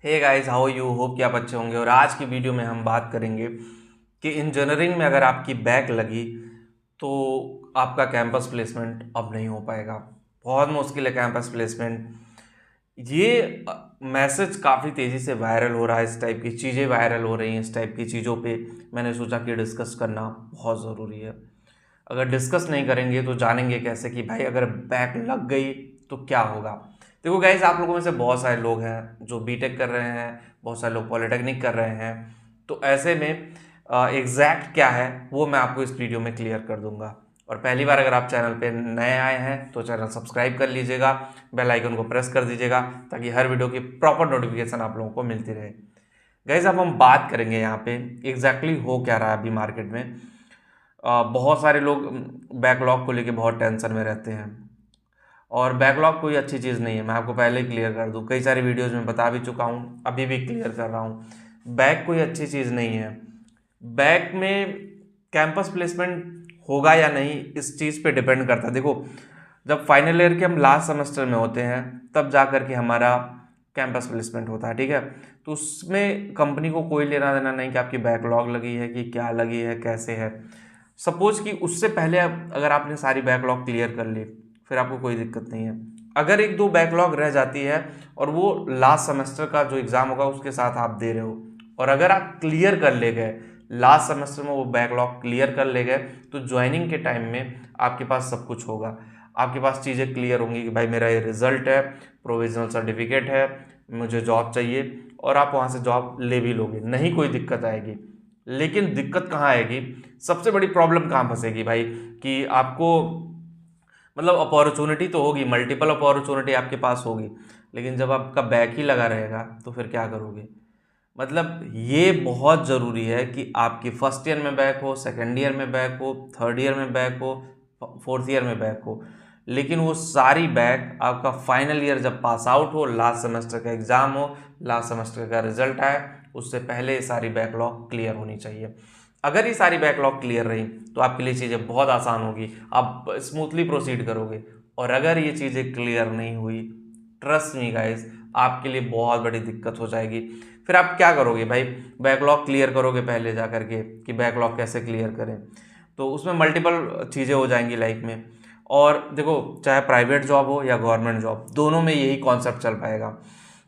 Hey guys, how you hope कि आप अच्छे होंगे। और आज की वीडियो में हम बात करेंगे कि इंजीनियरिंग में अगर आपकी बैक लगी तो आपका कैंपस प्लेसमेंट अब नहीं हो पाएगा। बहुत मुश्किल है कैंपस प्लेसमेंट। ये मैसेज काफ़ी तेज़ी से वायरल हो रहा है, इस टाइप की चीज़ें वायरल हो रही हैं। इस टाइप की चीज़ों पे मैंने सोचा कि डिस्कस करना बहुत ज़रूरी है। अगर डिस्कस नहीं करेंगे तो जानेंगे कैसे कि भाई अगर बैक लग गई तो क्या होगा। देखो गाइज, आप लोगों में से बहुत सारे लोग हैं जो बीटेक कर रहे हैं, बहुत सारे लोग पॉलिटेक्निक कर रहे हैं। तो ऐसे में एग्जैक्ट क्या है वो मैं आपको इस वीडियो में क्लियर कर दूंगा। और पहली बार अगर आप चैनल पे नए आए हैं तो चैनल सब्सक्राइब कर लीजिएगा, बेल आइकन को प्रेस कर दीजिएगा ताकि हर वीडियो की प्रॉपर नोटिफिकेशन आप लोगों को मिलती रहे। गाइज, अब हम बात करेंगे यहाँ पे एग्जैक्टली हो क्या रहा है अभी मार्केट में। बहुत सारे लोग बैकलॉग को लेके बहुत टेंशन में रहते हैं और बैकलॉग कोई अच्छी चीज़ नहीं है। मैं आपको पहले ही क्लियर कर दूं, कई सारी वीडियोज़ में बता भी चुका हूं, अभी भी क्लियर कर रहा हूं। बैक कोई अच्छी चीज़ नहीं है। बैक में कैंपस प्लेसमेंट होगा या नहीं इस चीज़ पे डिपेंड करता है। देखो, जब फाइनल ईयर के हम लास्ट सेमेस्टर में होते हैं तब जा कर के हमारा कैंपस प्लेसमेंट होता है, ठीक है। तो उसमें कंपनी को कोई लेना देना नहीं कि आपकी बैकलॉग लगी है कि क्या लगी है, कैसे है। सपोज कि उससे पहले अगर आपने सारी बैकलॉग क्लियर कर ली फिर आपको कोई दिक्कत नहीं है। अगर एक दो बैकलॉग रह जाती है और वो लास्ट सेमेस्टर का जो एग्ज़ाम होगा उसके साथ आप दे रहे हो, और अगर आप क्लियर कर ले गए लास्ट सेमेस्टर में, वो बैकलॉग क्लियर कर ले गए, तो ज्वाइनिंग के टाइम में आपके पास सब कुछ होगा। आपके पास चीज़ें क्लियर होंगी कि भाई मेरा ये रिजल्ट है, प्रोविजनल सर्टिफिकेट है, मुझे जॉब चाहिए, और आप वहाँ से जॉब ले भी लोगे, नहीं कोई दिक्कत आएगी। लेकिन दिक्कत कहाँ आएगी, सबसे बड़ी प्रॉब्लम कहाँ फंसेगी भाई, कि आपको मतलब अपॉर्चुनिटी तो होगी, मल्टीपल अपॉर्चुनिटी आपके पास होगी, लेकिन जब आपका बैक ही लगा रहेगा तो फिर क्या करोगे। मतलब ये बहुत ज़रूरी है कि आपकी फर्स्ट ईयर में बैक हो, सेकेंड ईयर में बैक हो, थर्ड ईयर में बैक हो, फोर्थ ईयर में बैक हो, लेकिन वो सारी बैक आपका फाइनल ईयर जब पास आउट हो, लास्ट सेमेस्टर का एग्ज़ाम हो, लास्ट सेमेस्टर का रिजल्ट आए, उससे पहले ये सारी बैकलॉग क्लियर होनी चाहिए। अगर ये सारी बैकलॉग क्लियर रही तो आपके लिए चीज़ें बहुत आसान होगी, आप स्मूथली प्रोसीड करोगे। और अगर ये चीज़ें क्लियर नहीं हुई, ट्रस्ट मी गाइस, आपके लिए बहुत बड़ी दिक्कत हो जाएगी। फिर आप क्या करोगे भाई, बैकलॉग क्लियर करोगे पहले जा करके कि बैकलॉग कैसे क्लियर करें, तो उसमें मल्टीपल चीज़ें हो जाएंगी लाइफ में। और देखो, चाहे प्राइवेट जॉब हो या गवर्नमेंट जॉब, दोनों में यही कॉन्सेप्ट चल पाएगा।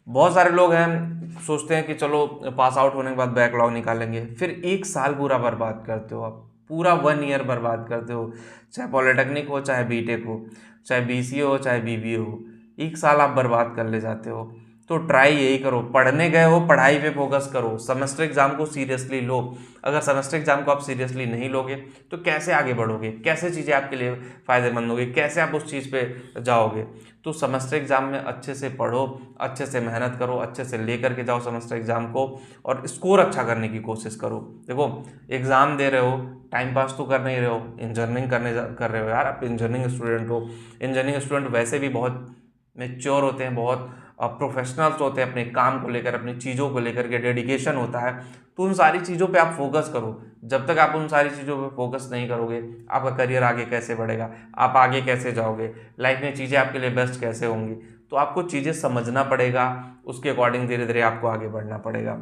बहुत सारे लोग हैं सोचते हैं कि चलो पास आउट होने के बाद बैकलॉग निकालेंगे, फिर एक साल पूरा बर्बाद करते हो आप, पूरा 1 ईयर बर्बाद करते हो। चाहे पॉलिटेक्निक हो, चाहे बीटेक हो, चाहे बीसीए हो, चाहे बीबीए हो, एक साल आप बर्बाद कर ले जाते हो। तो ट्राई यही करो, पढ़ने गए हो पढ़ाई पे फोकस करो, सेमेस्टर एग्जाम को सीरियसली लो। अगर सेमेस्टर एग्जाम को आप सीरियसली नहीं लोगे तो कैसे आगे बढ़ोगे, कैसे चीज़ें आपके लिए फ़ायदेमंद होगी, कैसे आप उस चीज़ पे जाओगे। तो सेमेस्टर एग्जाम में अच्छे से पढ़ो, अच्छे से मेहनत करो, अच्छे से ले करके जाओ सेमेस्टर एग्जाम को, और स्कोर अच्छा करने की कोशिश करो। देखो, एग्ज़ाम दे रहे हो, टाइम पास तो कर नहीं रहे हो, इंजीनियरिंग कर रहे हो यार, आप इंजीनियरिंग स्टूडेंट हो। इंजीनियरिंग स्टूडेंट वैसे भी बहुत मेच्योर होते हैं, बहुत प्रोफेशनल्स होते हैं, अपने काम को लेकर, अपनी चीज़ों को लेकर के डेडिकेशन होता है। तो उन सारी चीज़ों पे आप फोकस करो। जब तक आप उन सारी चीज़ों पे फोकस नहीं करोगे, आपका करियर आगे कैसे बढ़ेगा, आप आगे कैसे जाओगे, लाइफ में चीज़ें आपके लिए बेस्ट कैसे होंगी। तो आपको चीज़ें समझना पड़ेगा, उसके अकॉर्डिंग धीरे धीरे आपको आगे बढ़ना पड़ेगा।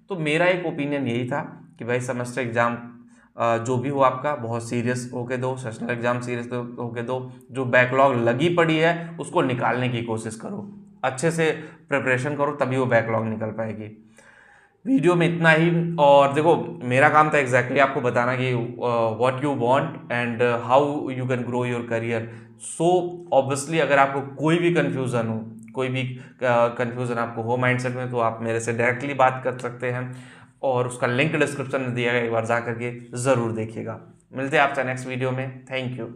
तो मेरा एक ओपिनियन यही था कि भाई सेमेस्टर एग्ज़ाम जो भी हो आपका, बहुत सीरियस होके दो, सेशनल एग्जाम सीरियस होके दो। जो बैकलॉग लगी पड़ी है उसको निकालने की कोशिश करो, अच्छे से प्रिपरेशन करो, तभी वो बैकलॉग निकल पाएगी। वीडियो में इतना ही। और देखो, मेरा काम था एग्जैक्टली आपको बताना कि what you want and how you can grow your career. So obviously अगर आपको कोई भी कन्फ्यूज़न हो, कोई भी कन्फ्यूज़न आपको हो माइंडसेट में, तो आप मेरे से डायरेक्टली बात कर सकते हैं, और उसका लिंक डिस्क्रिप्शन में दिया है, एक बार जा करके ज़रूर देखिएगा। मिलते हैं आपसे नेक्स्ट वीडियो में। Thank you.